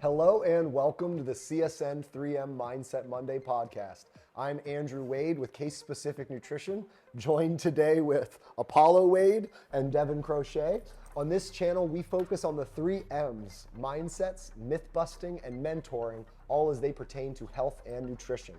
Hello and welcome to the CSN 3M Mindset Monday podcast. I'm Andrew Wade with Case Specific Nutrition, joined today with Apollo Wade and Devin Crochet. On this channel, we focus on the 3 M's: mindsets, myth busting, and mentoring, all as they pertain to health and nutrition.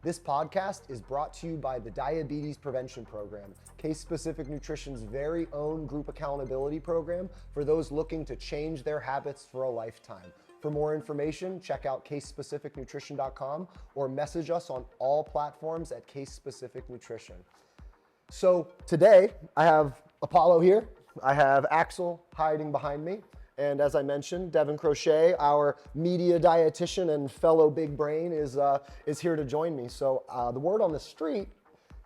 This podcast is brought to you by the Diabetes Prevention Program, Case Specific Nutrition's very own group accountability program for those looking to change their habits for a lifetime. For more information, check out casespecificnutrition.com or message us on all platforms at Case Specific Nutrition. So today I have Apollo here, I have Axel hiding behind me, and as I mentioned, Devin Crochet, our media dietitian and fellow big brain, is here to join me. So the word on the street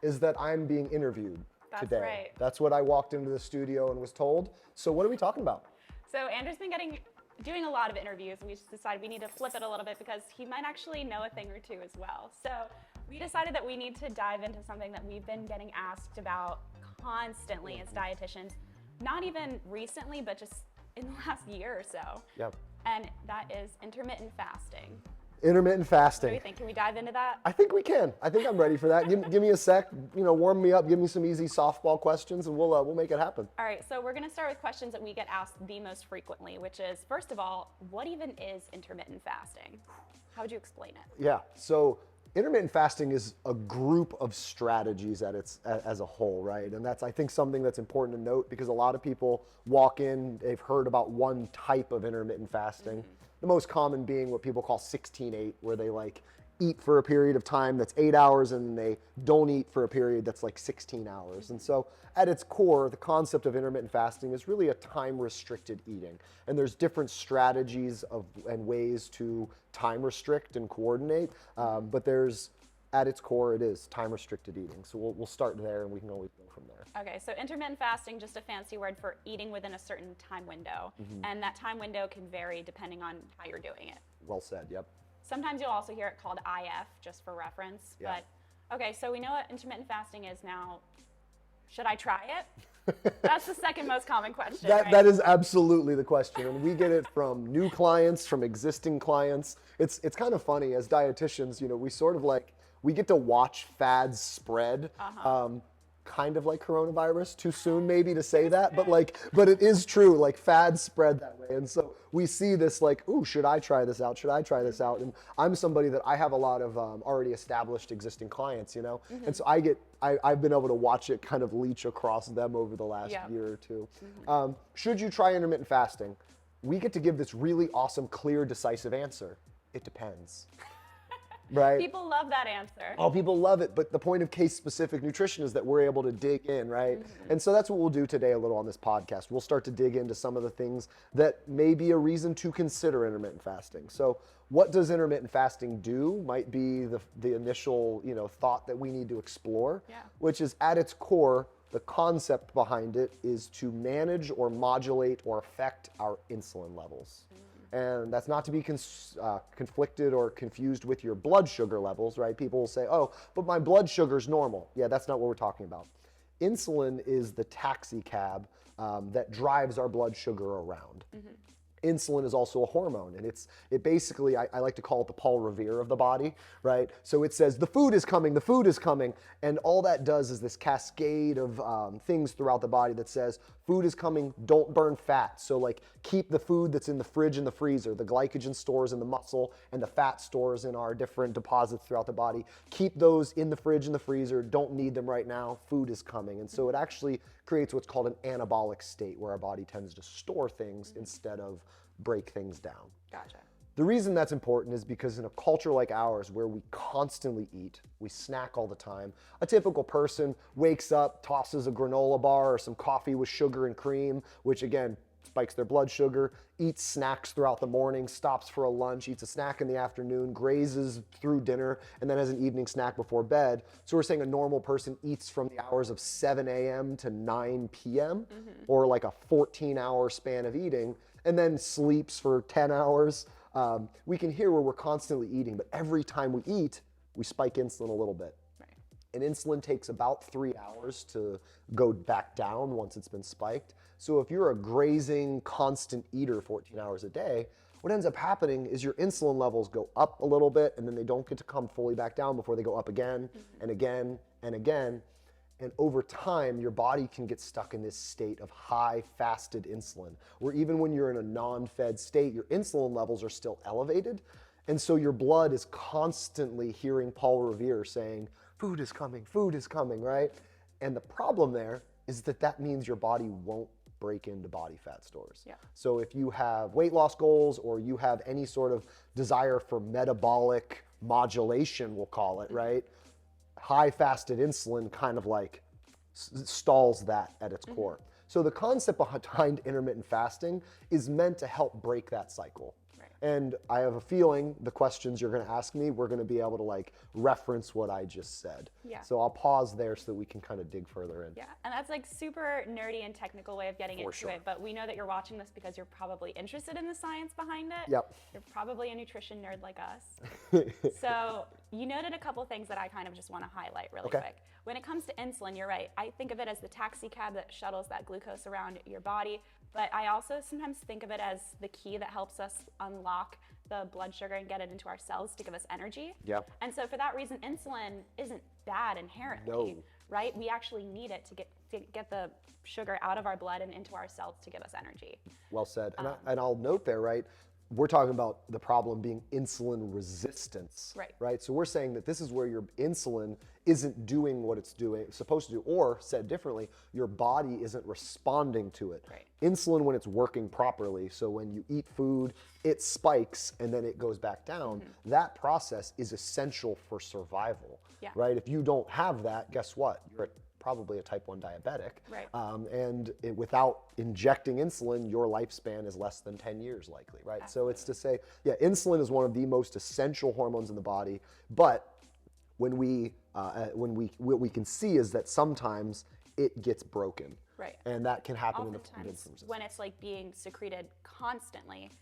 is that I'm being interviewed today. That's right. That's what I walked into the studio and was told. So what are we talking about? So Andrew's been doing a lot of interviews, and we just decided we need to flip it a little bit because he might actually know a thing or two as well. So we decided that we need to dive into something that we've been getting asked about constantly as dietitians, not even recently, but just in the last year or so. Yep. And that is intermittent fasting. Intermittent fasting. What do you think? Can we dive into that? I think we can. I think I'm ready for that. Give me a sec, warm me up, give me some easy softball questions, and we'll make it happen. All right, so we're gonna start with questions that we get asked the most frequently, which is, first of all, what even is intermittent fasting? How would you explain it? Yeah, so intermittent fasting is a group of strategies as a whole, right? And that's, I think, something that's important to note because a lot of people walk in, they've heard about one type of intermittent fasting. Mm-hmm. The most common being what people call 16-8, where they eat for a period of time that's 8 hours and they don't eat for a period that's 16 hours. And so at its core, the concept of intermittent fasting is really a time-restricted eating. And there's different strategies and ways to time restrict and coordinate, but at its core, it is time-restricted eating. So we'll start there and we can always go from there. Okay, so intermittent fasting, just a fancy word for eating within a certain time window. Mm-hmm. And that time window can vary depending on how you're doing it. Well said, yep. Sometimes you'll also hear it called IF, just for reference. Yeah. But okay, so we know what intermittent fasting is now. Should I try it? That's the second most common question. Right? That is absolutely the question. And we get it from new clients, from existing clients. It's kind of funny as dietitians, we sort of we get to watch fads spread. Uh-huh. Kind of like coronavirus, too soon maybe to say that, but it is true, fads spread that way. And so we see this ooh, should I try this out? Should I try this out? And I'm somebody that I have a lot of already established existing clients, Mm-hmm. And so I've been able to watch it kind of leach across them over the last year or two. Mm-hmm. Should you try intermittent fasting? We get to give this really awesome, clear, decisive answer. It depends. Right? People love that answer. Oh, people love it. But the point of case-specific nutrition is that we're able to dig in, right? Mm-hmm. And so that's what we'll do today a little on this podcast. We'll start to dig into some of the things that may be a reason to consider intermittent fasting. So what does intermittent fasting do might be the initial thought that we need to explore, which is at its core, the concept behind it is to manage or modulate or affect our insulin levels. Mm-hmm. And that's not to be conflicted or confused with your blood sugar levels, right? People will say, oh, but my blood sugar's normal. Yeah, that's not what we're talking about. Insulin is the taxi cab that drives our blood sugar around. Mm-hmm. Insulin is also a hormone, and it basically, I like to call it the Paul Revere of the body, right? So it says, the food is coming, and all that does is this cascade of things throughout the body that says, food is coming, don't burn fat. So keep the food that's in the fridge and the freezer, the glycogen stores in the muscle and the fat stores in our different deposits throughout the body. Keep those in the fridge and the freezer, don't need them right now, food is coming. And so it actually creates what's called an anabolic state where our body tends to store things instead of break things down. Gotcha. The reason that's important is because in a culture like ours where we constantly eat, we snack all the time, a typical person wakes up, tosses a granola bar or some coffee with sugar and cream, which again, spikes their blood sugar, eats snacks throughout the morning, stops for a lunch, eats a snack in the afternoon, grazes through dinner, and then has an evening snack before bed. So we're saying a normal person eats from the hours of 7 a.m. to 9 p.m. Mm-hmm. or a 14-hour span of eating, and then sleeps for 10 hours. We can hear where we're constantly eating, but every time we eat, we spike insulin a little bit. Right. And insulin takes about 3 hours to go back down once it's been spiked. So if you're a grazing, constant eater 14 hours a day, what ends up happening is your insulin levels go up a little bit, and then they don't get to come fully back down before they go up again and again and again. And over time, your body can get stuck in this state of high fasted insulin, where even when you're in a non-fed state, your insulin levels are still elevated. And so your blood is constantly hearing Paul Revere saying, food is coming, right? And the problem there is that that means your body won't break into body fat stores. Yeah. So if you have weight loss goals or you have any sort of desire for metabolic modulation, we'll call it, right? High fasted insulin kind of like stalls that at its core. So the concept behind intermittent fasting is meant to help break that cycle. And I have a feeling the questions you're going to ask me, we're going to be able to like reference what I just said. Yeah. So I'll pause there so that we can kind of dig further in. Yeah, and that's like super nerdy and technical way of getting into sure. it, but we know that you're watching this because you're probably interested in the science behind it. Yep. You're probably a nutrition nerd like us. So you noted a couple things that I kind of just want to highlight really quick. When it comes to insulin, you're right. I think of it as the taxi cab that shuttles that glucose around your body, but I also sometimes think of it as the key that helps us unlock the blood sugar and get it into our cells to give us energy. Yep. And so for that reason, insulin isn't bad inherently, No. right? We actually need it to get the sugar out of our blood and into our cells to give us energy. Well said. And I'll note there, right? We're talking about the problem being insulin resistance, right? So we're saying that this is where your insulin isn't doing what it's supposed to do, or said differently, your body isn't responding to it. Right. Insulin, when it's working properly, so when you eat food, it spikes and then it goes back down. That process is essential for survival, right? If you don't have that, guess what? You're probably a type 1 diabetic. Right. And without injecting insulin, your lifespan is less than 10 years likely, right? Absolutely. So it's to say, yeah, insulin is one of the most essential hormones in the body, but what we can see is that sometimes it gets broken. Right. And that can happen in the Oftentimes, insulin resistance. when it's like being secreted constantly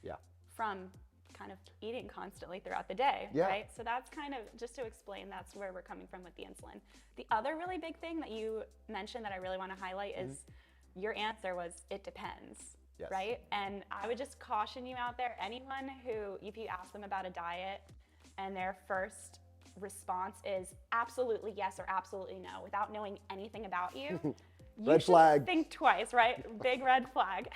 from kind of eating constantly throughout the day, right? So that's kind of, just to explain, that's where we're coming from with the insulin. The other really big thing that you mentioned that I really want to highlight is your answer was, it depends, right? And I would just caution you out there, anyone who, if you ask them about a diet and their first response is absolutely yes or absolutely no, without knowing anything about you, you Red should flag. think twice, right? Big red flag.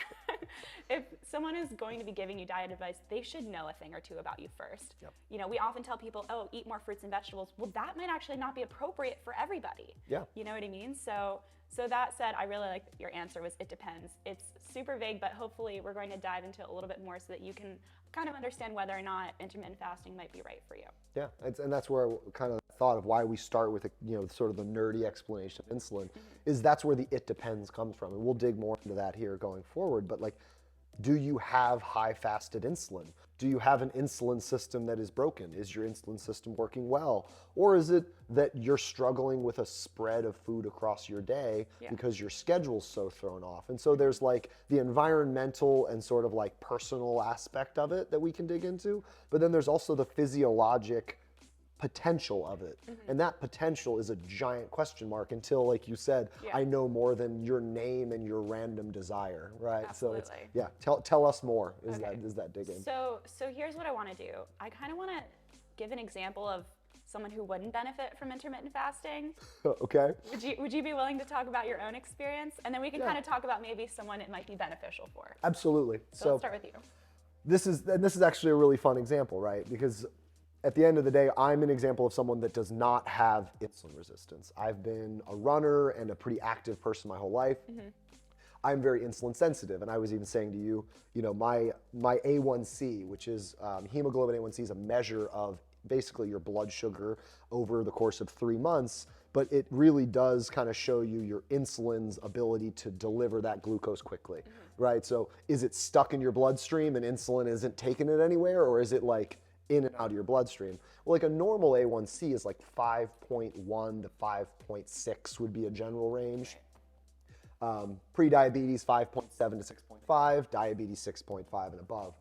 If someone is going to be giving you diet advice, they should know a thing or two about you first. You know, we often tell people, oh, eat more fruits and vegetables. Well, that might actually not be appropriate for everybody. You know what I mean? So that said, I really like your answer was, it depends. It's super vague, but hopefully we're going to dive into it a little bit more so that you can kind of understand whether or not intermittent fasting might be right for you. Yeah, and that's where I kind of thought of why we start with, sort of the nerdy explanation of insulin, is that's where the it depends comes from. And we'll dig more into that here going forward. But like, do you have high fasted insulin? Do you have an insulin system that is broken? Is your insulin system working well? Or is it that you're struggling with a spread of food across your day because your schedule's so thrown off? And so there's like the environmental and sort of like personal aspect of it that we can dig into, but then there's also the physiologic potential of it. And that potential is a giant question mark until, like you said, I know more than your name and your random desire, right? Absolutely. So it's, tell us more, is that digging? So here's what I want to do. I kind of want to give an example of someone who wouldn't benefit from intermittent fasting. Okay. Would you be willing to talk about your own experience? And then we can kind of talk about maybe someone it might be beneficial for. Absolutely. So let's start with you. This is actually a really fun example, right? Because at the end of the day, I'm an example of someone that does not have insulin resistance. I've been a runner and a pretty active person my whole life. I'm very insulin sensitive, and I was even saying to you, my A1C, which is hemoglobin A1C, is a measure of basically your blood sugar over the course of 3 months, but it really does kind of show you your insulin's ability to deliver that glucose quickly, right? So is it stuck in your bloodstream and insulin isn't taking it anywhere, or is it like in and out of your bloodstream? Well, like a normal A1C is like 5.1 to 5.6 would be a general range. Pre-diabetes, 5.7 to 6.5, diabetes 6.5 and above.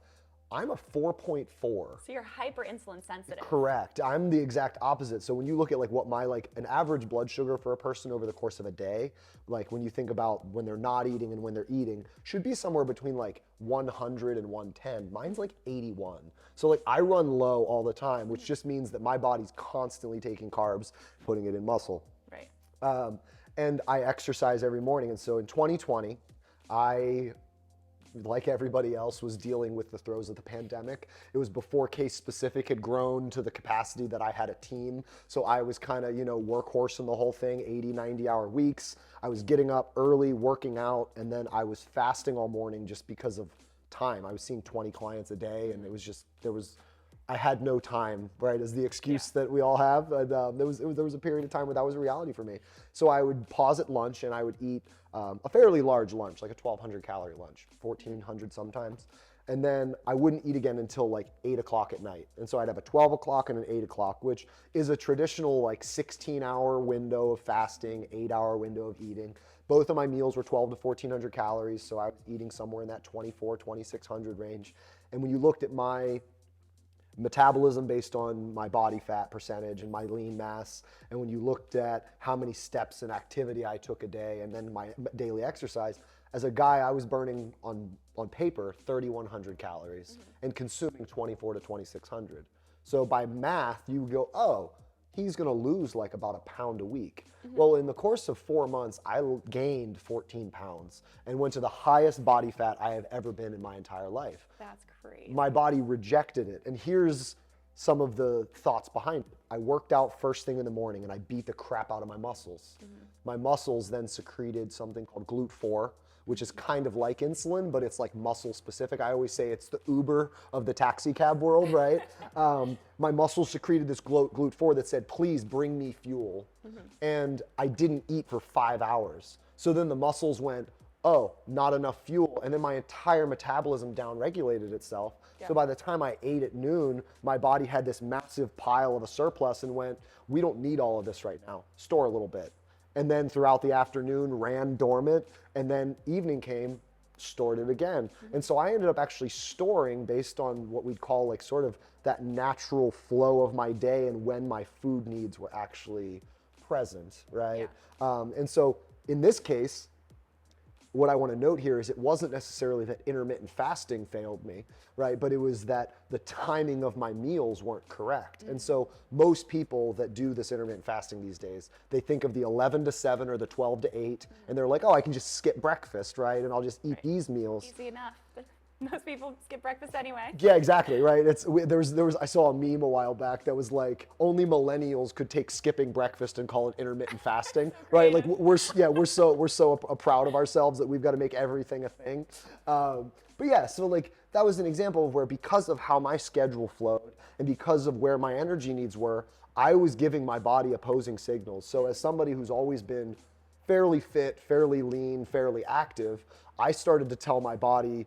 I'm a 4.4. So you're hyperinsulin sensitive. Correct. I'm the exact opposite. So when you look at like what my like an average blood sugar for a person over the course of a day, like when you think about when they're not eating and when they're eating, should be somewhere between like 100 and 110. Mine's like 81. So like I run low all the time, which just means that my body's constantly taking carbs, putting it in muscle. Right. And I exercise every morning. And so in 2020, I, like everybody else, was dealing with the throes of the pandemic. It was before Case Specific had grown to the capacity that I had a team. So I was kind of, workhorse in the whole thing, 80, 90-hour weeks. I was getting up early, working out, and then I was fasting all morning just because of time. I was seeing 20 clients a day, and it was just, I had no time, right, is the excuse that we all have. And there was a period of time where that was a reality for me. So I would pause at lunch and I would eat a fairly large lunch, like a 1,200 calorie lunch, 1,400 sometimes. And then I wouldn't eat again until like 8 o'clock at night. And so I'd have a 12 o'clock and an 8 o'clock, which is a traditional like 16-hour window of fasting, 8-hour window of eating. Both of my meals were 12 to 1,400 calories, so I was eating somewhere in that 2,600 range. And when you looked at my metabolism based on my body fat percentage and my lean mass, and when you looked at how many steps and activity I took a day and then my daily exercise, as a guy I was burning on paper 3,100 calories and consuming 24 to 2,600. So by math you go, oh, he's gonna lose like about a pound a week. Well, in the course of 4 months, I gained 14 pounds and went to the highest body fat I have ever been in my entire life. That's crazy. My body rejected it. And here's some of the thoughts behind it. I worked out first thing in the morning and I beat the crap out of my muscles. My muscles then secreted something called GLUT4, which is kind of like insulin, but it's like muscle specific. I always say it's the Uber of the taxi cab world, right? My muscles secreted this GLUT4 that said, please bring me fuel. And I didn't eat for 5 hours. So then the muscles went, oh, not enough fuel. And then my entire metabolism down-regulated itself. So by the time I ate at noon, my body had this massive pile of a surplus and went, we don't need all of this right now. Store a little bit. And then throughout the afternoon ran dormant, and then evening came, stored it again. And so I ended up actually storing based on what we'd call like sort of that natural flow of my day and when my food needs were actually present, right? And so in this case, what I want to note here is it wasn't necessarily that intermittent fasting failed me, right? But it was that the timing of my meals weren't correct. And so most people that do this intermittent fasting these days, they think of the 11 to 7 or the 12 to 8, and they're like, oh, I can just skip breakfast, right? And I'll just eat these meals. Easy enough. Most people skip breakfast anyway. Yeah, exactly, right? I saw a meme a while back that was like, only millennials could take skipping breakfast and call it intermittent fasting, right? Like we're so proud of ourselves that we've got to make everything a thing. But yeah, so like that was an example of where, because of how my schedule flowed and because of where my energy needs were, I was giving my body opposing signals. So as somebody who's always been fairly fit, fairly lean, fairly active, I started to tell my body,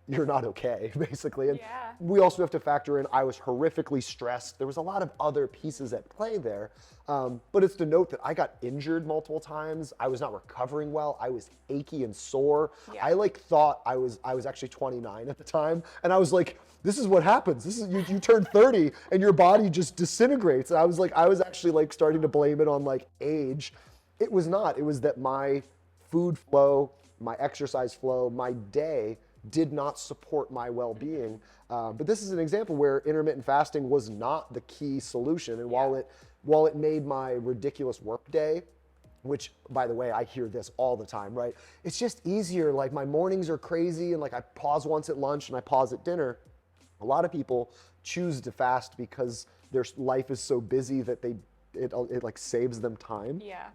you're not okay, basically. And we also have to factor in, I was horrifically stressed. There was a lot of other pieces at play there. But it's to note that I got injured multiple times. I was not recovering well. I was achy and sore. I like thought I was actually 29 at the time. And I was like, this is what happens. This is you turn 30 and your body just disintegrates. And I was actually like starting to blame it on like age. It was not. It was that my food flow, my exercise flow, my day did not support my well-being. But this is an example where intermittent fasting was not the key solution. And while it made my ridiculous work day, which, by the way, I hear this all the time, right? It's just easier. Like my mornings are crazy and like I pause once at lunch and I pause at dinner. A lot of people choose to fast because their life is so busy that it like saves them time. Yeah.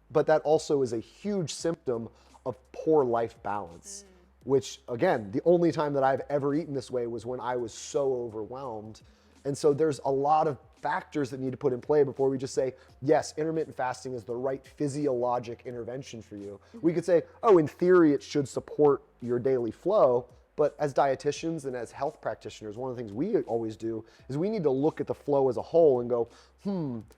But that also is a huge symptom of poor life balance. Which, again, the only time that I've ever eaten this way was when I was so overwhelmed. And so there's a lot of factors that need to put in play before we just say, yes, intermittent fasting is the right physiologic intervention for you. We could say, oh, in theory, it should support your daily flow. But as dietitians and as health practitioners, one of the things we always do is we need to look at the flow as a whole and go,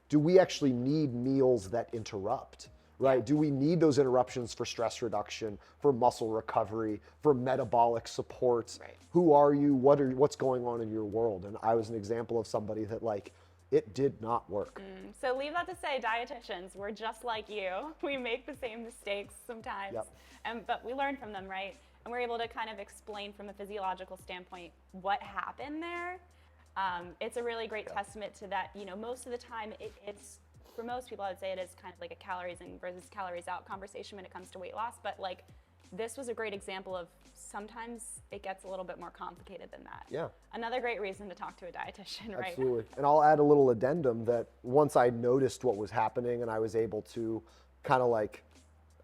do we actually need meals that interrupt? right? Do we need those interruptions for stress reduction, for muscle recovery, for metabolic support? Right. Who are you? What's going on in your world? And I was an example of somebody that like, it did not work. So leave that to say, dietitians, we're just like you. We make the same mistakes sometimes, Yep. but we learn from them, right? And we're able to kind of explain from a physiological standpoint what happened there. It's a really great testament to that. You know, most of the time, it's for most people, I would say it is kind of like a calories in versus calories out conversation when it comes to weight loss. But like, this was a great example of sometimes it gets a little bit more complicated than that. Yeah. Another great reason to talk to a dietitian, right? Absolutely. And I'll add a little addendum that once I noticed what was happening and I was able to kind of like,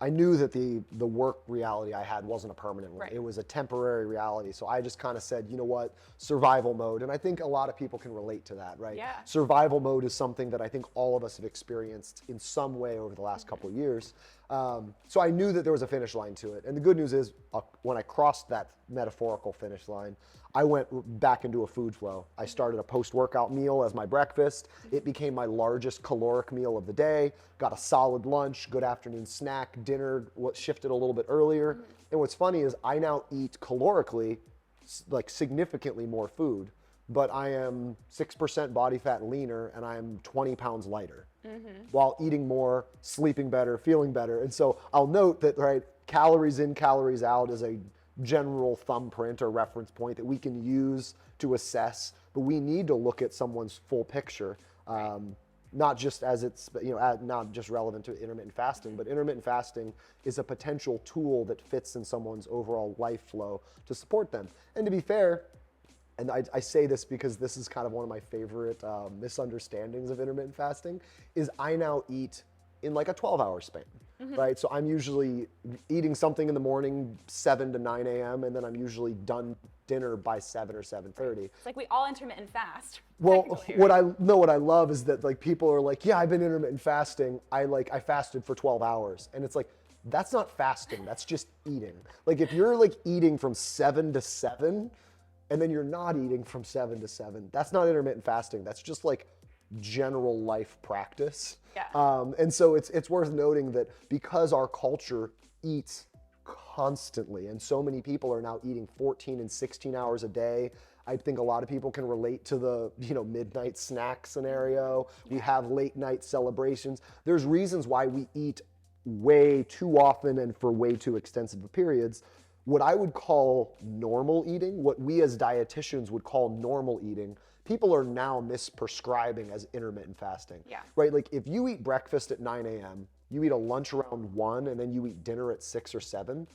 I knew that the work reality I had wasn't a permanent one. Right. It was a temporary reality. So I just kind of said, you know what, survival mode. And I think a lot of people can relate to that, right? Yeah. Survival mode is something that I think all of us have experienced in some way over the last couple of years. So I knew that there was a finish line to it. And the good news is when I crossed that metaphorical finish line, I went back into a food flow. I started a post-workout meal as my breakfast. It became my largest caloric meal of the day. Got a solid lunch, good afternoon snack, dinner, what shifted a little bit earlier. And what's funny is I now eat calorically like significantly more food, but I am 6% body fat leaner and I am 20 pounds lighter while eating more, sleeping better, feeling better. And so I'll note that, right, calories in, calories out is a general thumbprint or reference point that we can use to assess, but we need to look at someone's full picture, not just as it's, not just relevant to intermittent fasting, but intermittent fasting is a potential tool that fits in someone's overall life flow to support them. And to be fair, and I say this because this is kind of one of my favorite misunderstandings of intermittent fasting, is I now eat in like a 12-hour span, right? So I'm usually eating something in the morning, 7 to 9 a.m., and then I'm usually done dinner by 7 or 7:30. It's like we all intermittent fast. Well, technically, what right? what I love is that like people are like, yeah, I've been intermittent fasting. I fasted for 12 hours, and it's like, that's not fasting. That's just eating. Like if you're like eating from 7 to 7, and then you're not eating from 7 to 7, that's not intermittent fasting. That's just like general life practice. Yeah. And so it's worth noting that because our culture eats constantly, and so many people are now eating 14 and 16 hours a day. I think a lot of people can relate to the midnight snack scenario. We have late night celebrations. There's reasons why we eat way too often and for way too extensive periods. What I would call normal eating, what we as dietitians would call normal eating, people are now misprescribing as intermittent fasting. Yeah. Right? Like if you eat breakfast at 9 a.m., you eat a lunch around 1, and then you eat dinner at 6 or 7,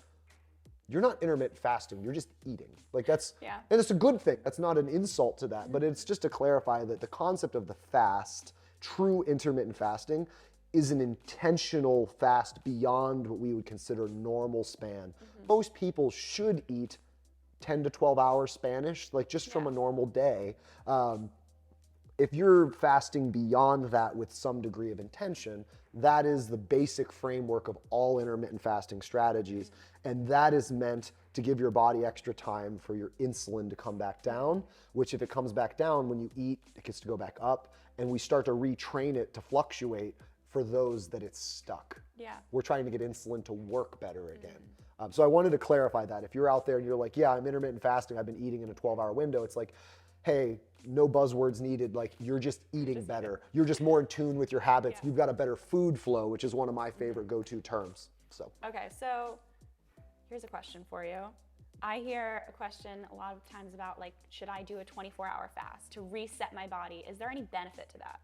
you're not intermittent fasting, you're just eating. Like that's, and it's a good thing. That's not an insult to that, but it's just to clarify that the concept of the fast, true intermittent fasting, is an intentional fast beyond what we would consider normal span. Most people should eat 10 to 12 hours Spanish, like just from a normal day. If you're fasting beyond that with some degree of intention, that is the basic framework of all intermittent fasting strategies. And that is meant to give your body extra time for your insulin to come back down, which if it comes back down when you eat, it gets to go back up. And we start to retrain it to fluctuate for those that it's stuck. Yeah. We're trying to get insulin to work better again. So I wanted to clarify that. If you're out there and you're like, yeah, I'm intermittent fasting, I've been eating in a 12-hour window, it's like, hey, no buzzwords needed. Like you're just eating better. You're just more in tune with your habits. You've got a better food flow, which is one of my favorite go-to terms. So. Okay, so here's a question for you. I hear a question a lot of times about like, should I do a 24-hour fast to reset my body? Is there any benefit to that?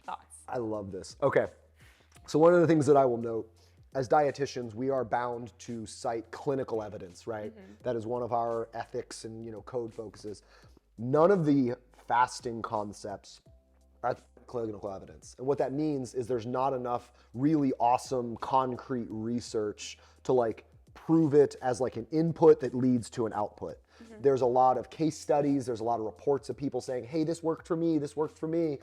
Thoughts? I love this. Okay. So one of the things that I will note, as dietitians, we are bound to cite clinical evidence, right? That is one of our ethics and code focuses. None of the fasting concepts are clinical evidence. And what that means is there's not enough really awesome concrete research to like prove it as like an input that leads to an output. There's a lot of case studies, there's a lot of reports of people saying, hey, this worked for me, this worked for me.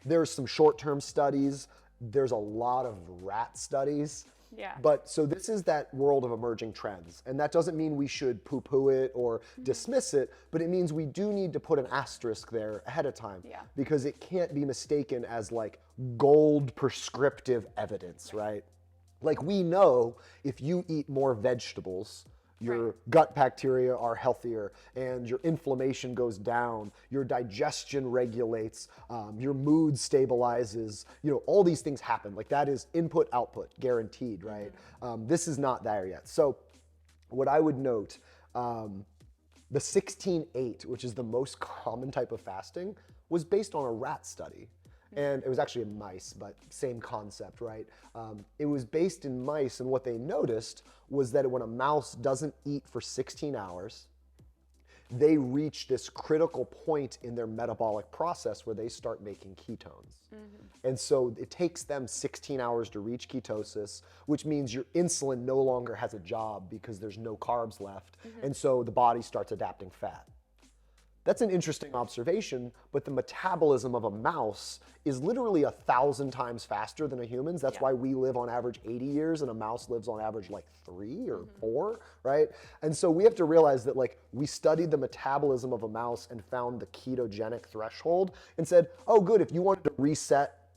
There's some short-term studies, there's a lot of rat studies. Yeah. But so this is that world of emerging trends. And that doesn't mean we should poo-poo it or dismiss it, but it means we do need to put an asterisk there ahead of time. Yeah. Because it can't be mistaken as like gold prescriptive evidence, right? Like we know if you eat more vegetables, your gut bacteria are healthier and your inflammation goes down, your digestion regulates, your mood stabilizes, all these things happen. Like that is input, output, guaranteed, right? This is not there yet. So what I would note, the 16-8, which is the most common type of fasting, was based on a rat study. And it was actually in mice, but same concept, right? It was based in mice, and what they noticed was that when a mouse doesn't eat for 16 hours, they reach this critical point in their metabolic process where they start making ketones. And so it takes them 16 hours to reach ketosis, which means your insulin no longer has a job because there's no carbs left. And so the body starts adapting fat. That's an interesting observation, but the metabolism of a mouse is literally 1,000 times faster than a human's. That's why we live on average 80 years and a mouse lives on average like 3 or 4, right? And so we have to realize that like we studied the metabolism of a mouse and found the ketogenic threshold and said, oh good, if you wanted to reset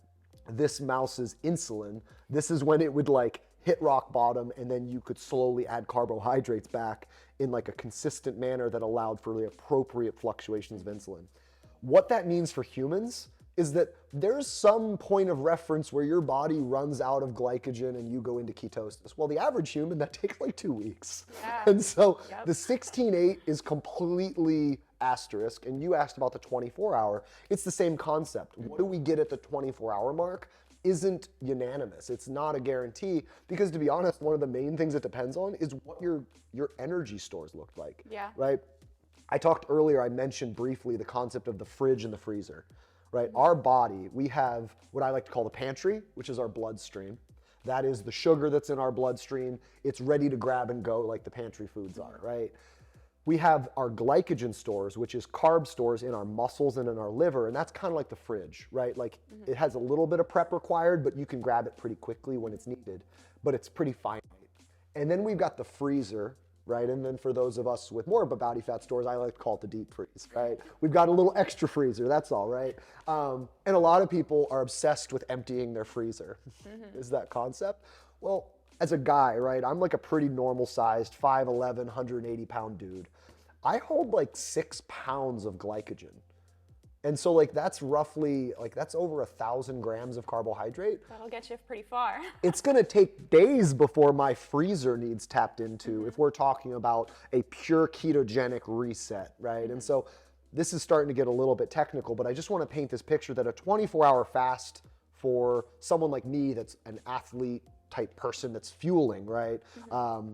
this mouse's insulin, this is when it would like hit rock bottom, and then you could slowly add carbohydrates back in like a consistent manner that allowed for the appropriate fluctuations of insulin. What that means for humans is that there's some point of reference where your body runs out of glycogen and you go into ketosis. Well, the average human, that takes like 2 weeks. Yeah. And so the 16-8 is completely asterisk, and you asked about the 24-hour. It's the same concept. What do we get at the 24-hour mark? Isn't unanimous. It's not a guarantee because, to be honest, one of the main things it depends on is what your energy stores look like. Yeah. Right? I talked earlier, I mentioned briefly the concept of the fridge and the freezer. Right? Our body, we have what I like to call the pantry, which is our bloodstream. That is the sugar that's in our bloodstream. It's ready to grab and go like the pantry foods are, right? We have our glycogen stores, which is carb stores in our muscles and in our liver, and that's kind of like the fridge, right? Like it has a little bit of prep required, but you can grab it pretty quickly when it's needed, but it's pretty finite. And then we've got the freezer, right? And then for those of us with more body fat stores, I like to call it the deep freeze, right? We've got a little extra freezer, that's all, right? And a lot of people are obsessed with emptying their freezer. Is that concept? Well, as a guy, right, I'm like a pretty normal sized 5'11", 180-pound dude. I hold like 6 pounds of glycogen. And so like that's roughly, like that's over 1,000 grams of carbohydrate. That'll get you pretty far. It's gonna take days before my freezer needs tapped into if we're talking about a pure ketogenic reset, right? And so this is starting to get a little bit technical, but I just wanna paint this picture that a 24-hour fast for someone like me that's an athlete type person that's fueling, right?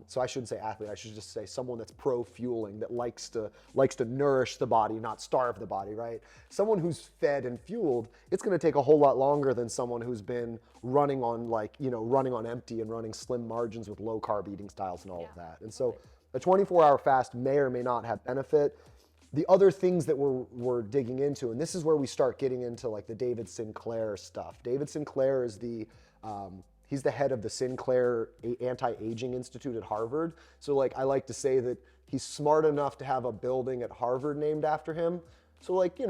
So I shouldn't say athlete, I should just say someone that's pro-fueling, that likes to nourish the body, not starve the body, right? Someone who's fed and fueled, it's gonna take a whole lot longer than someone who's been running on running on empty and running slim margins with low carb eating styles and all of that. And so a 24-hour fast may or may not have benefit. The other things that we're digging into, and this is where we start getting into like the David Sinclair stuff. David Sinclair is he's the head of the Sinclair Anti-Aging Institute at Harvard. So like I like to say that he's smart enough to have a building at Harvard named after him. So like,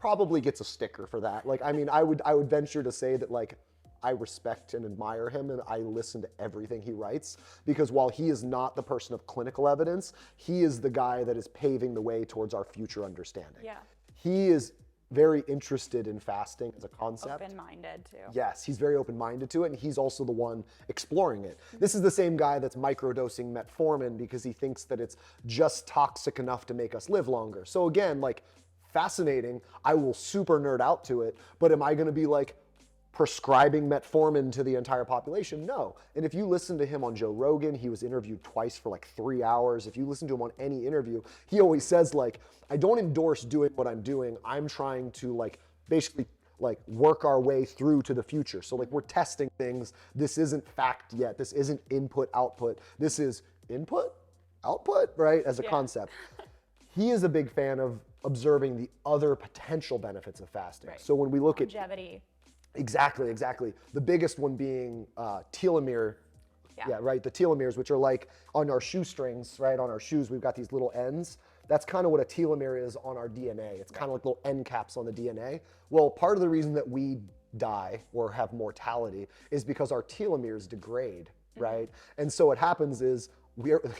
probably gets a sticker for that. Like, I mean, I would venture to say that like I respect and admire him and I listen to everything he writes, because while he is not the person of clinical evidence, he is the guy that is paving the way towards our future understanding. Yeah. He is very interested in fasting as a concept. Open-minded too. Yes, he's very open-minded to it, and he's also the one exploring it. This is the same guy that's microdosing metformin because he thinks that it's just toxic enough to make us live longer. So again, like, fascinating. I will super nerd out to it, but am I gonna be like prescribing metformin to the entire population? No. And if you listen to him on Joe Rogan, he was interviewed twice for like 3 hours. If you listen to him on any interview, he always says like, I don't endorse doing what I'm doing. I'm trying to like basically like work our way through to the future. So like we're testing things. This isn't fact yet. This isn't input, output. This is input, output, right? As a concept. He is a big fan of observing the other potential benefits of fasting. Right. So when we look Longevity. Exactly. The biggest one being telomere Yeah. right. The telomeres, which are like on our shoestrings, right? On our shoes, we've got these little ends. That's kind of what a telomere is on our DNA. It's kind of like little end caps on the DNA. Well, part of the reason that we die or have mortality is because our telomeres degrade, right? And so what happens is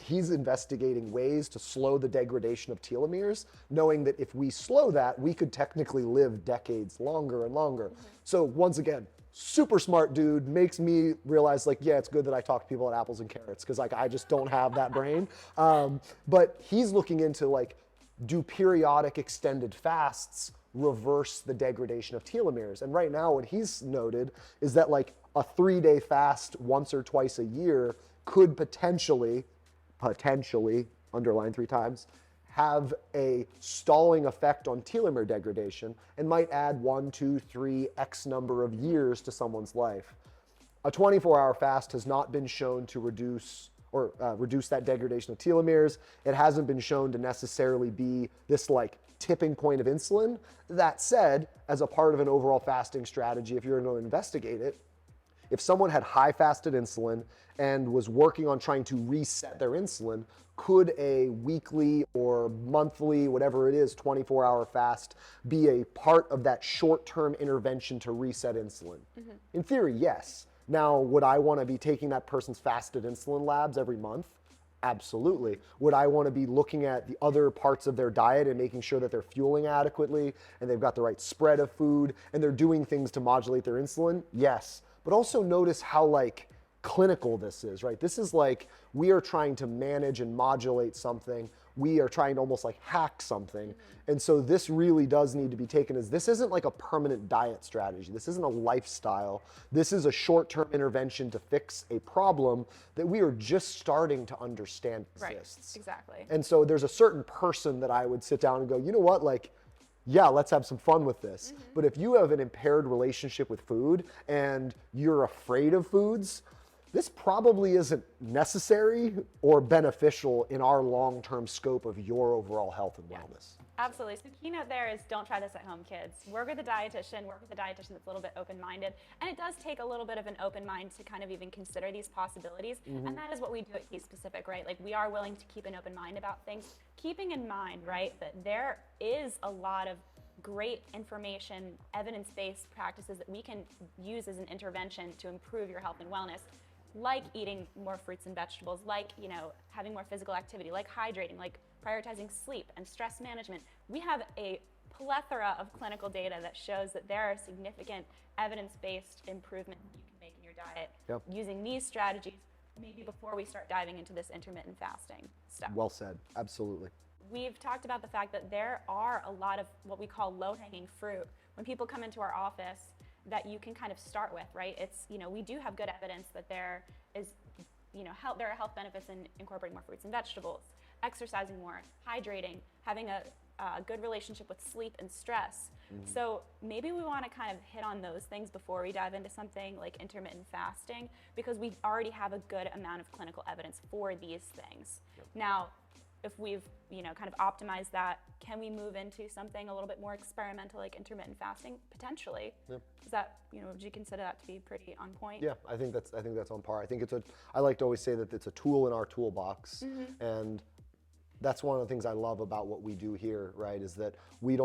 he's investigating ways to slow the degradation of telomeres, knowing that if we slow that, we could technically live decades longer and longer. So once again, super smart dude, makes me realize like, yeah, it's good that I talk to people at Apples and Carrots, because like I just don't have that brain. But he's looking into like, do periodic extended fasts reverse the degradation of telomeres? And right now what he's noted is that like a 3-day fast once or twice a year could potentially, underline 3 times, have a stalling effect on telomere degradation and might add 1, 2, 3, X number of years to someone's life. A 24-hour fast has not been shown to reduce that degradation of telomeres. It hasn't been shown to necessarily be this like tipping point of insulin. That said, as a part of an overall fasting strategy, if you're going to investigate it, if someone had high fasted insulin and was working on trying to reset their insulin, could a weekly or monthly, whatever it is, 24-hour fast be a part of that short-term intervention to reset insulin? In theory, yes. Now, would I want to be taking that person's fasted insulin labs every month? Absolutely. Would I want to be looking at the other parts of their diet and making sure that they're fueling adequately and they've got the right spread of food and they're doing things to modulate their insulin? Yes. But also notice how like clinical this is, right? This is like we are trying to manage and modulate something. We are trying to almost like hack something. And so this really does need to be taken as this isn't like a permanent diet strategy. This isn't a lifestyle. This is a short-term intervention to fix a problem that we are just starting to understand exists. Right, exactly. And so there's a certain person that I would sit down and go, you know what, like, yeah, let's have some fun with this. But if you have an impaired relationship with food and you're afraid of foods, this probably isn't necessary or beneficial in our long-term scope of your overall health and wellness. Absolutely. So the keynote there is don't try this at home, kids. Work with a dietitian that's a little bit open-minded. And it does take a little bit of an open mind to kind of even consider these possibilities. And that is what we do at Case Specific, right? Like we are willing to keep an open mind about things, keeping in mind, right, that there is a lot of great information, evidence-based practices that we can use as an intervention to improve your health and wellness, like eating more fruits and vegetables, like, you know, having more physical activity, like hydrating, like prioritizing sleep and stress management. We have a plethora of clinical data that shows that there are significant evidence-based improvements you can make in your diet using these strategies, maybe before we start diving into this intermittent fasting stuff. Well said. Absolutely. We've talked about the fact that there are a lot of what we call low-hanging fruit when people come into our office that you can kind of start with, right? It's, you know, we do have good evidence that there is, you know, there are health benefits in incorporating more fruits and vegetables, exercising more, hydrating, having a good relationship with sleep and stress. So maybe we want to kind of hit on those things before we dive into something like intermittent fasting, because we already have a good amount of clinical evidence for these things. Now, if we've, you know, kind of optimized that, can we move into something a little bit more experimental like intermittent fasting? Potentially. Is that, you know, would you consider that to be pretty on point? Yeah, I think that's on par. I think I like to always say that it's a tool in our toolbox. And that's one of the things I love about what we do here, right? Is that we're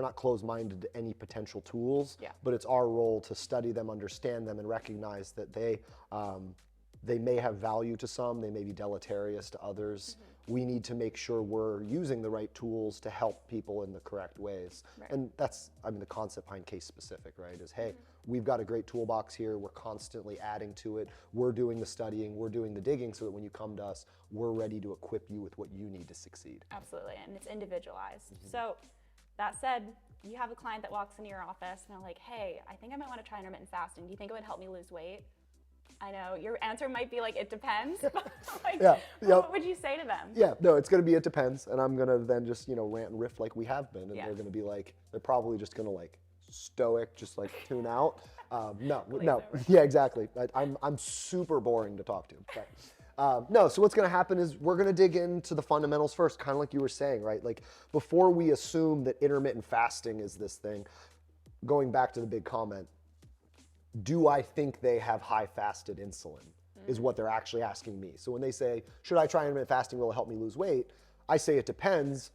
not closed-minded to any potential tools, but it's our role to study them, understand them, and recognize that they may have value to some, they may be deleterious to others. We need to make sure we're using the right tools to help people in the correct ways. And that's, I mean, the concept behind Case Specific, right? Is, hey, we've got a great toolbox here. We're constantly adding to it. We're doing the studying, we're doing the digging, so that when you come to us, we're ready to equip you with what you need to succeed. Absolutely, and it's individualized. So that said, you have a client that walks into your office and they're like, hey, I think I might want to try intermittent fasting. Do you think it would help me lose weight? I know your answer might be like, it depends. Like, what would you say to them? Yeah, no, it's going to be, it depends. And I'm going to then just, you know, rant and riff like we have been. And they're going to be like, they're probably just going to like stoic, just like tune out. No. Yeah, exactly. I'm super boring to talk to. But, no, so what's going to happen is we're going to dig into the fundamentals first, kind of like you were saying, right? Like before we assume that intermittent fasting is this thing, going back to the big comment, do I think they have high fasted insulin? is what they're actually asking me. So when they say, should I try intermittent fasting, will it help me lose weight? I say it depends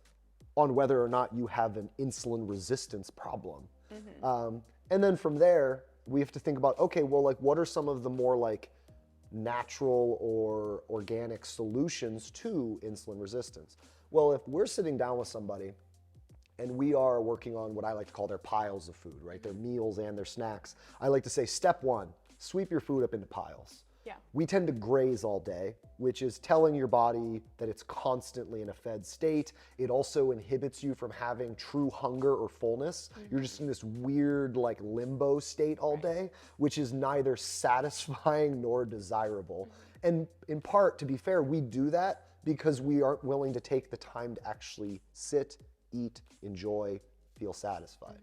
on whether or not you have an insulin resistance problem. And then from there, we have to think about, okay, well, like what are some of the more like natural or organic solutions to insulin resistance? Well, if we're sitting down with somebody and we are working on what I like to call their piles of food, right? Their meals and their snacks. I like to say, step one, sweep your food up into piles. Yeah. We tend to graze all day, which is telling your body that it's constantly in a fed state. It also inhibits you from having true hunger or fullness. You're just in this weird like limbo state all day, which is neither satisfying nor desirable. And in part, to be fair, we do that because we aren't willing to take the time to actually sit, eat, enjoy, feel satisfied.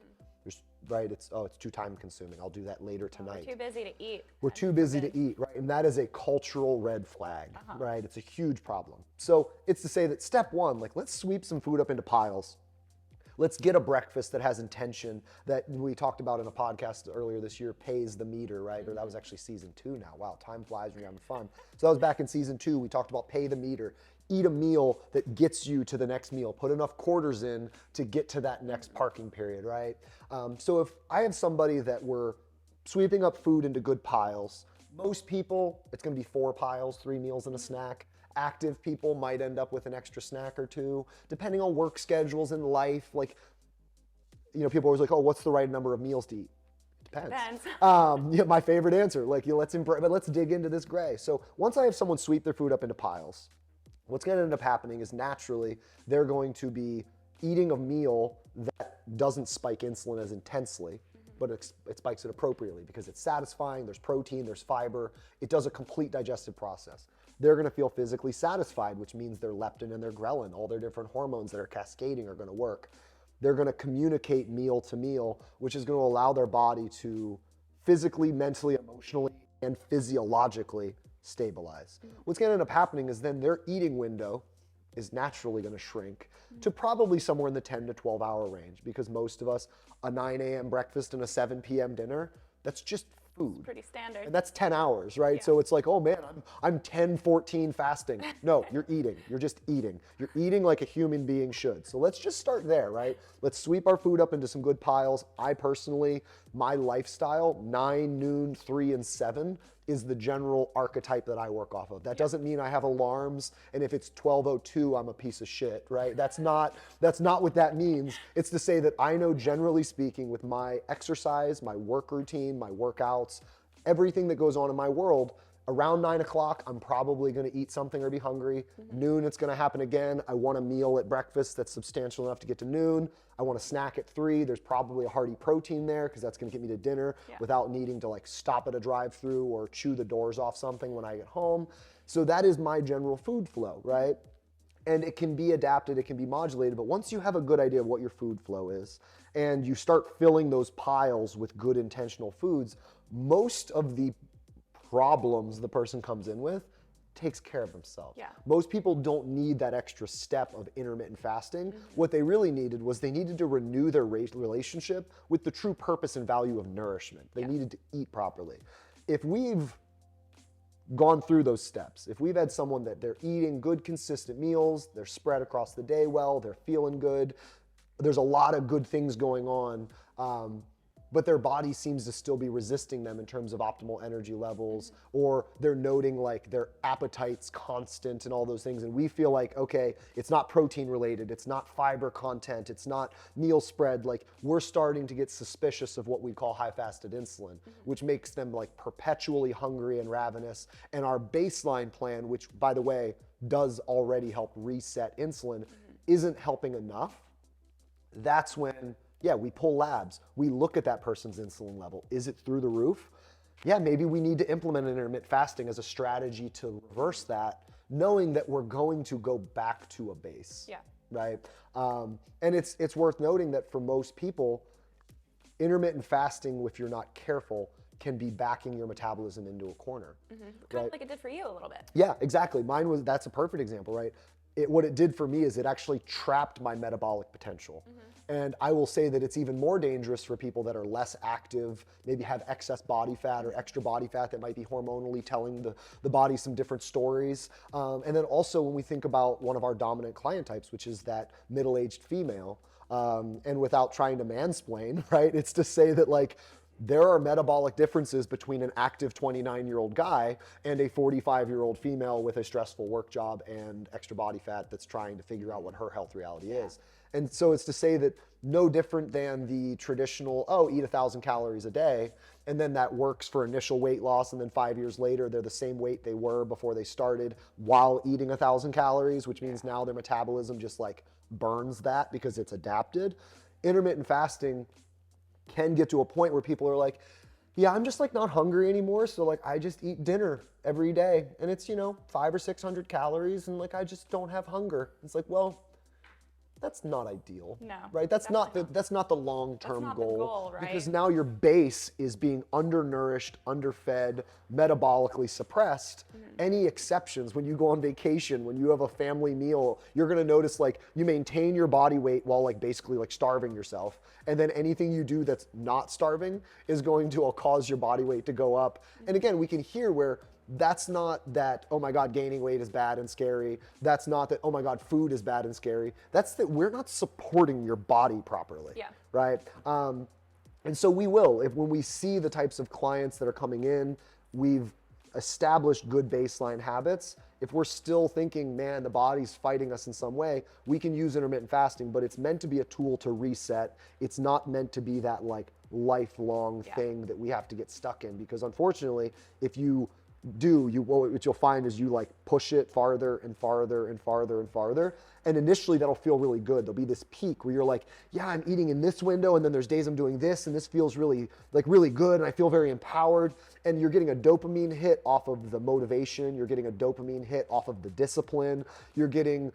Right? It's too time consuming. I'll do that later tonight. We're too busy to eat. We're too busy to eat, right? And that is a cultural red flag, right? It's a huge problem. So it's to say that step one, like let's sweep some food up into piles. Let's get a breakfast that has intention, that we talked about in a podcast earlier this year, pays the meter, right? Or that was actually season 2 now. Wow, time flies when you're having fun. So that was back in season 2. We talked about pay the meter. Eat a meal that gets you to the next meal. Put enough quarters in to get to that next parking period, right? So if I have somebody that we're sweeping up food into good piles, most people, it's gonna be 4 piles, 3 meals and a snack. Active people might end up with an extra snack or 2, depending on work schedules and life. Like, you know, people are always like, oh, what's the right number of meals to eat? Depends. Yeah, my favorite answer. Like, but let's dig into this gray. So once I have someone sweep their food up into piles, what's going to end up happening is naturally they're going to be eating a meal that doesn't spike insulin as intensely, but it spikes it appropriately because it's satisfying, there's protein, there's fiber, it does a complete digestive process. They're going to feel physically satisfied, which means their leptin and their ghrelin, all their different hormones that are cascading, are going to work. They're going to communicate meal to meal, which is going to allow their body to physically, mentally, emotionally, and physiologically stabilize. What's going to end up happening is then their eating window is naturally going to shrink to probably somewhere in the 10 to 12 hour range, because most of us, a 9 a.m. breakfast and a 7 p.m. dinner, that's just food. Pretty standard. And that's 10 hours, right? Yeah. So it's like, oh man, I'm 10, 14 fasting. No, you're eating. You're just eating. You're eating like a human being should. So let's just start there, right? Let's sweep our food up into some good piles. I personally, my lifestyle, 9, noon, 3, and 7 is the general archetype that I work off of. That doesn't mean I have alarms, and if it's 12:02, I'm a piece of shit, right? That's not what that means. It's to say that I know, generally speaking, with my exercise, my work routine, my workouts, everything that goes on in my world, around 9 o'clock, I'm probably gonna eat something or be hungry. Noon, it's gonna happen again. I want a meal at breakfast that's substantial enough to get to noon. I want a snack at 3. There's probably a hearty protein there because that's gonna get me to dinner without needing to like stop at a drive-through or chew the doors off something when I get home. So that is my general food flow, right? And it can be adapted, it can be modulated, but once you have a good idea of what your food flow is and you start filling those piles with good intentional foods, most of the problems the person comes in with takes care of themselves. Yeah. Most people don't need that extra step of intermittent fasting. What they really needed was they needed to renew their relationship with the true purpose and value of nourishment. They needed to eat properly. If we've gone through those steps, if we've had someone that they're eating good, consistent meals, they're spread across the day well, they're feeling good, there's a lot of good things going on, but their body seems to still be resisting them in terms of optimal energy levels, or they're noting like their appetite's constant and all those things, and we feel like, okay, it's not protein related, it's not fiber content, it's not meal spread, like we're starting to get suspicious of what we call high fasted insulin, which makes them like perpetually hungry and ravenous. And our baseline plan, which by the way does already help reset insulin, isn't helping enough. That's when we pull labs. We look at that person's insulin level. Is it through the roof? Yeah, maybe we need to implement intermittent fasting as a strategy to reverse that, knowing that we're going to go back to a base. Yeah. Right? And it's worth noting that for most people, intermittent fasting, if you're not careful, can be backing your metabolism into a corner. Kind of like it did for you a little bit. Yeah, exactly. That's a perfect example, right? what it did for me is it actually trapped my metabolic potential. And I will say that it's even more dangerous for people that are less active, maybe have excess body fat or extra body fat that might be hormonally telling the body some different stories. And then also when we think about one of our dominant client types, which is that middle-aged female, and without trying to mansplain, right? It's to say that like, there are metabolic differences between an active 29-year-old guy and a 45-year-old female with a stressful work job and extra body fat that's trying to figure out what her health reality is. And so it's to say that no different than the traditional, oh, eat 1,000 calories a day, and then that works for initial weight loss, and then 5 years later, they're the same weight they were before they started while eating 1,000 calories, which means now their metabolism just like burns that because it's adapted. Intermittent fasting can get to a point where people are like, yeah, I'm just like not hungry anymore. So like I just eat dinner every day and it's, 500 or 600 calories and like I just don't have hunger. It's like, well, that's not ideal. No, right? That's not the long-term That's not goal. the goal, right? Because now your base is being undernourished, underfed, metabolically suppressed. Any exceptions, when you go on vacation, when you have a family meal, you're gonna notice like you maintain your body weight while like basically like starving yourself. And then anything you do that's not starving is going to cause your body weight to go up. And again, we can hear where that's not that, oh my God, gaining weight is bad and scary. That's not that, oh my God, food is bad and scary. That's that we're not supporting your body properly, right? And so we will, when we see the types of clients that are coming in, we've established good baseline habits. If we're still thinking, man, the body's fighting us in some way, we can use intermittent fasting, but it's meant to be a tool to reset. It's not meant to be that like lifelong thing that we have to get stuck in, because unfortunately, if you what you'll find is you like push it farther and farther and farther and farther. And initially that'll feel really good. There'll be this peak where you're like, yeah, I'm eating in this window. And then there's days I'm doing this and this feels really good. And I feel very empowered. And you're getting a dopamine hit off of the motivation. You're getting a dopamine hit off of the discipline. You're getting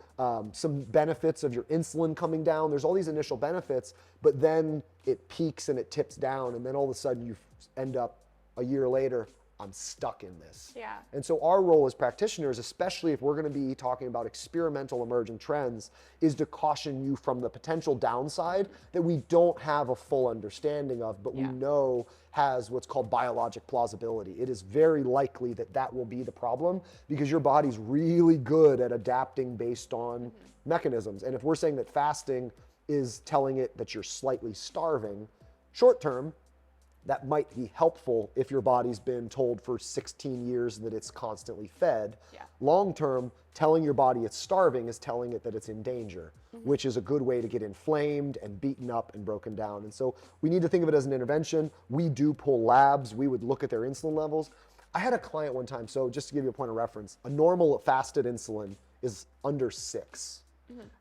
some benefits of your insulin coming down. There's all these initial benefits, but then it peaks and it tips down. And then all of a sudden you end up a year later, I'm stuck in this. Yeah. And so our role as practitioners, especially if we're going to be talking about experimental emergent trends, is to caution you from the potential downside that we don't have a full understanding of, but we know has what's called biologic plausibility. It is very likely that that will be the problem because your body's really good at adapting based on mechanisms. And if we're saying that fasting is telling it that you're slightly starving, short term, that might be helpful if your body's been told for 16 years that it's constantly fed. Long term, telling your body it's starving is telling it that it's in danger, which is a good way to get inflamed and beaten up and broken down. And so we need to think of it as an intervention. We do pull labs. We would look at their insulin levels. I had a client one time, so just to give you a point of reference, a normal fasted insulin is under 6.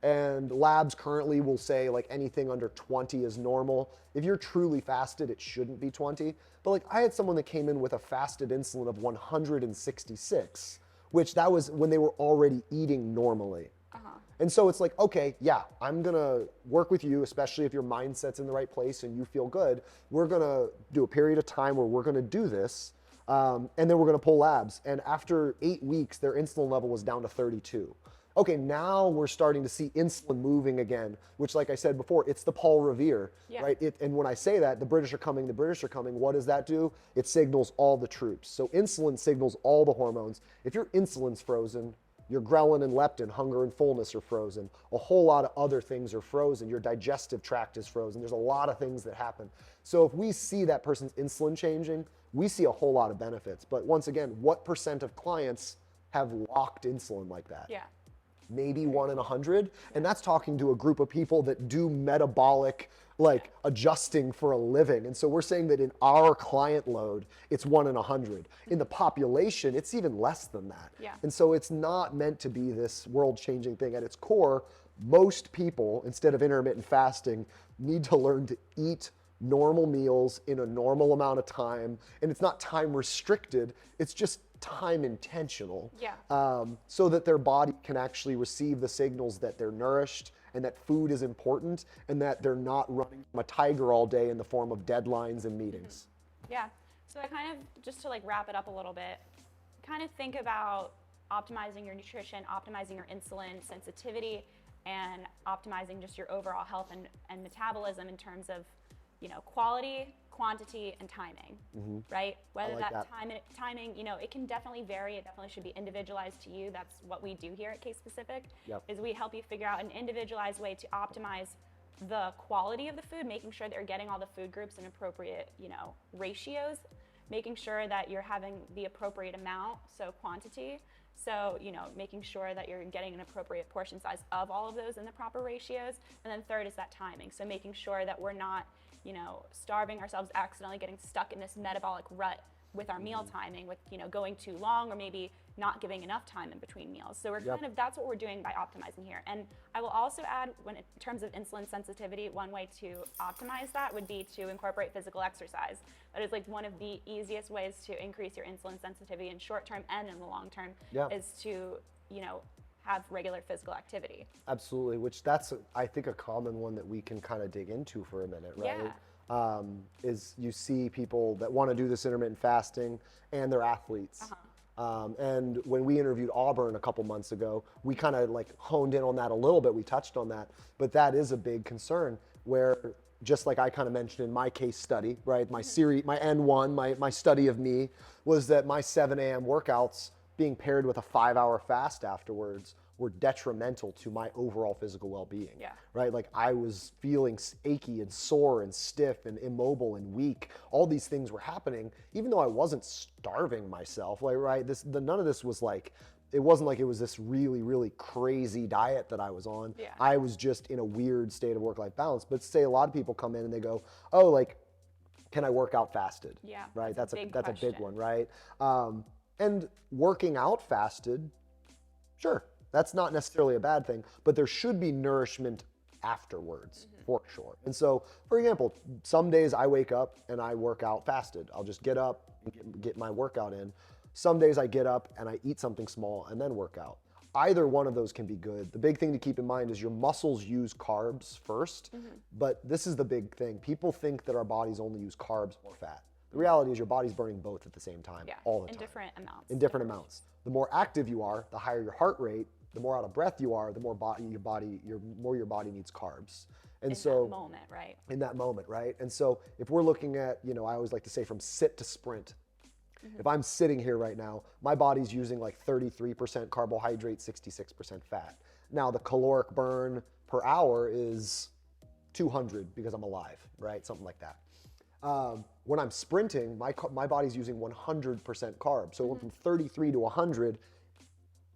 And labs currently will say like anything under 20 is normal. If you're truly fasted, it shouldn't be 20. But like I had someone that came in with a fasted insulin of 166, which that was when they were already eating normally. And so it's like, okay, yeah, I'm gonna work with you, especially if your mindset's in the right place and you feel good. We're gonna do a period of time where we're gonna do this, and then we're gonna pull labs. And after 8 weeks, their insulin level was down to 32. Okay, now we're starting to see insulin moving again, which like I said before, it's the Paul Revere, right? And when I say that, the British are coming, what does that do? It signals all the troops. So insulin signals all the hormones. If your insulin's frozen, your ghrelin and leptin, hunger and fullness, are frozen. A whole lot of other things are frozen. Your digestive tract is frozen. There's a lot of things that happen. So if we see that person's insulin changing, we see a whole lot of benefits. But once again, what % of clients have locked insulin like that? Maybe 1 in 100. And that's talking to a group of people that do metabolic like adjusting for a living. And so we're saying that in our client load, it's 1 in 100. In the population, it's even less than that. And so it's not meant to be this world-changing thing. At its core, most people, instead of intermittent fasting, need to learn to eat normal meals in a normal amount of time. And it's not time restricted, it's just time intentional, so that their body can actually receive the signals that they're nourished and that food is important and that they're not running from a tiger all day in the form of deadlines and meetings. So I kind of, just to like wrap it up a little bit, kind of think about optimizing your nutrition, optimizing your insulin sensitivity, and optimizing just your overall health and metabolism in terms of, quality, quantity, and timing, right? Whether like that that. timing, it can definitely vary. It definitely should be individualized to you. That's what we do here at Case Specific, is we help you figure out an individualized way to optimize the quality of the food, making sure that you're getting all the food groups in appropriate, ratios, making sure that you're having the appropriate amount, so quantity. So, making sure that you're getting an appropriate portion size of all of those in the proper ratios. And then third is that timing. So making sure that we're not, starving ourselves, accidentally getting stuck in this metabolic rut with our meal timing, with, going too long or maybe not giving enough time in between meals. So we're that's what we're doing by optimizing here. And I will also add, in terms of insulin sensitivity, one way to optimize that would be to incorporate physical exercise. That is like one of the easiest ways to increase your insulin sensitivity in short term and in the long term, is to, have regular physical activity. Absolutely, which that's, I think, a common one that we can kind of dig into for a minute, right? Yeah. Is you see people that want to do this intermittent fasting and they're athletes. And when we interviewed Auburn a couple months ago, we kind of like honed in on that a little bit. We touched on that, but that is a big concern where, just like I kind of mentioned in my case study, right? My series, my N1, my study of me was that my 7 a.m. workouts being paired with a 5-hour fast afterwards were detrimental to my overall physical well-being, right? Like I was feeling achy and sore and stiff and immobile and weak. All these things were happening, even though I wasn't starving myself, like, right? None of this was like, it wasn't like it was this really, really crazy diet that I was on. I was just in a weird state of work-life balance. But say a lot of people come in and they go, oh, like, can I work out fasted? Right, that's a big one, right? And working out fasted, sure, that's not necessarily a bad thing, but there should be nourishment afterwards, for sure. And so, for example, some days I wake up and I work out fasted. I'll just get up and get my workout in. Some days I get up and I eat something small and then work out. Either one of those can be good. The big thing to keep in mind is your muscles use carbs first, but this is the big thing. People think that our bodies only use carbs or fat. The reality is your body's burning both at the same time, all the time. In different amounts. In different amounts. The more active you are, the higher your heart rate, the more out of breath you are, the more your body needs carbs. And so, that moment, right? In that moment, right? And so if we're looking at, I always like to say from sit to sprint. If I'm sitting here right now, my body's using like 33% carbohydrate, 66% fat. Now the caloric burn per hour is 200 because I'm alive, right? Something like that. When I'm sprinting, my body's using 100% carbs. So it went from 33 to 100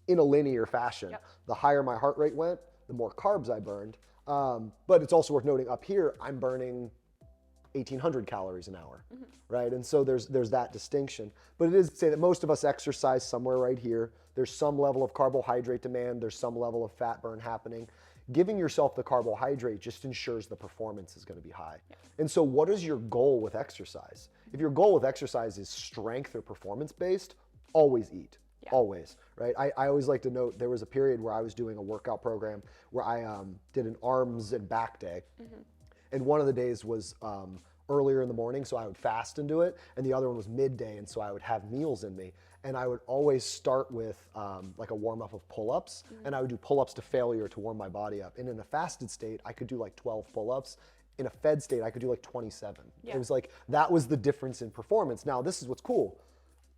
in a linear fashion. The higher my heart rate went, the more carbs I burned. But it's also worth noting up here, I'm burning 1,800 calories an hour, right? And so there's that distinction. But it is to say that most of us exercise somewhere right here. There's some level of carbohydrate demand. There's some level of fat burn happening. Giving yourself the carbohydrate just ensures the performance is going to be high. And so what is your goal with exercise? If your goal with exercise is strength or performance-based, always eat. Always, right? I always like to note there was a period where I was doing a workout program where I did an arms and back day. And one of the days was earlier in the morning, so I would fast and do it. And the other one was midday, and so I would have meals in me. And I would always start with like a warm up of pull-ups, and I would do pull-ups to failure to warm my body up. And in a fasted state, I could do like 12 pull-ups. In a fed state, I could do like 27. It was like, that was the difference in performance. Now, this is what's cool.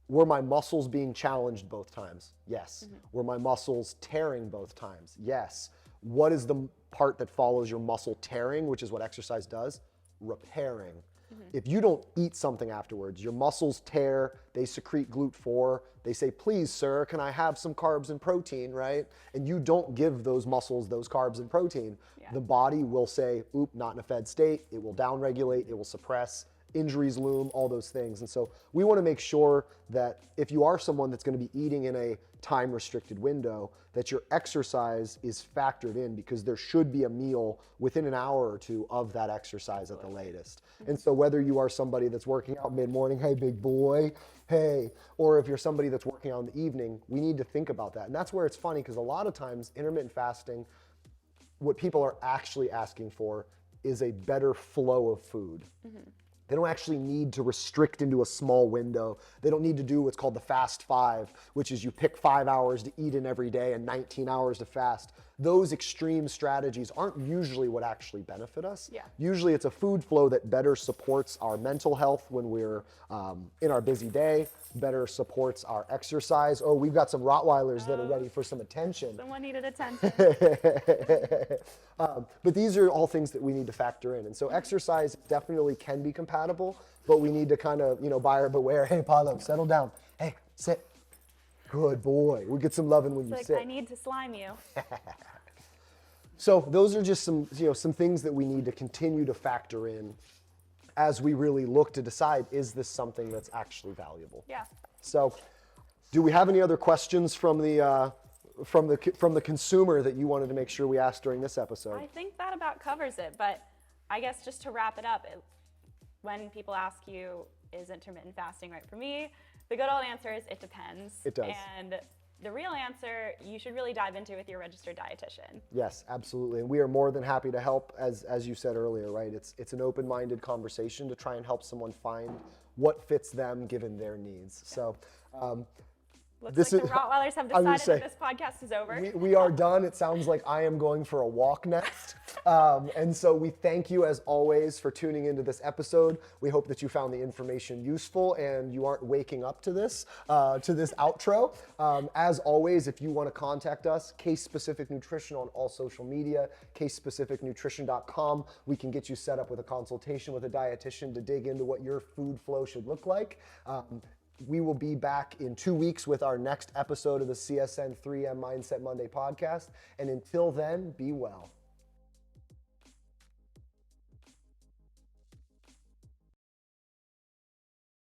Were my muscles being challenged both times? Yes. Were my muscles tearing both times? Yes. What is the part that follows your muscle tearing, which is what exercise does? Repairing. If you don't eat something afterwards, your muscles tear, they secrete GLUT4, they say, please, sir, can I have some carbs and protein, right? And you don't give those muscles those carbs and protein. The body will say, oop, not in a fed state. It will downregulate, it will suppress, injuries loom, all those things. And so we want to make sure that if you are someone that's going to be eating in a time restricted window, that your exercise is factored in, because there should be a meal within an hour or two of that exercise at the latest. And so whether you are somebody that's working out mid-morning, hey big boy, hey, or if you're somebody that's working out in the evening, we need to think about that. And that's where it's funny, because a lot of times intermittent fasting, what people are actually asking for is a better flow of food. They don't actually need to restrict into a small window. They don't need to do what's called the fast 5, which is you pick 5 hours to eat in every day and 19 hours to fast. Those extreme strategies aren't usually what actually benefit us. Yeah. Usually it's a food flow that better supports our mental health when we're in our busy day, better supports our exercise. Oh, we've got some Rottweilers that are ready for some attention. Someone needed attention. But these are all things that we need to factor in. And so exercise definitely can be compatible, but we need to kind of, buyer beware. Hey, Paulo, settle down. Hey, sit. Good boy. We get some loving when you sit. I need to slime you. So those are just some things that we need to continue to factor in as we really look to decide, is this something that's actually valuable? Yeah. So do we have any other questions from the consumer that you wanted to make sure we asked during this episode? I think that about covers it, but I guess just to wrap it up, when people ask you, is intermittent fasting right for me? The good old answer is it depends. It does. And the real answer, you should really dive into with your registered dietitian. Yes, absolutely. And we are more than happy to help, as you said earlier, right? It's an open-minded conversation to try and help someone find what fits them given their needs. So Looks like the Rottweilers have decided that this podcast is over. We are done. It sounds like I am going for a walk next. And so we thank you, as always, for tuning into this episode. We hope that you found the information useful and you aren't waking up to this outro. As always, if you want to contact us, Case Specific Nutrition on all social media, casespecificnutrition.com. We can get you set up with a consultation with a dietitian to dig into what your food flow should look like. We will be back in 2 weeks with our next episode of the CSN 3M Mindset Monday podcast. And until then, be well.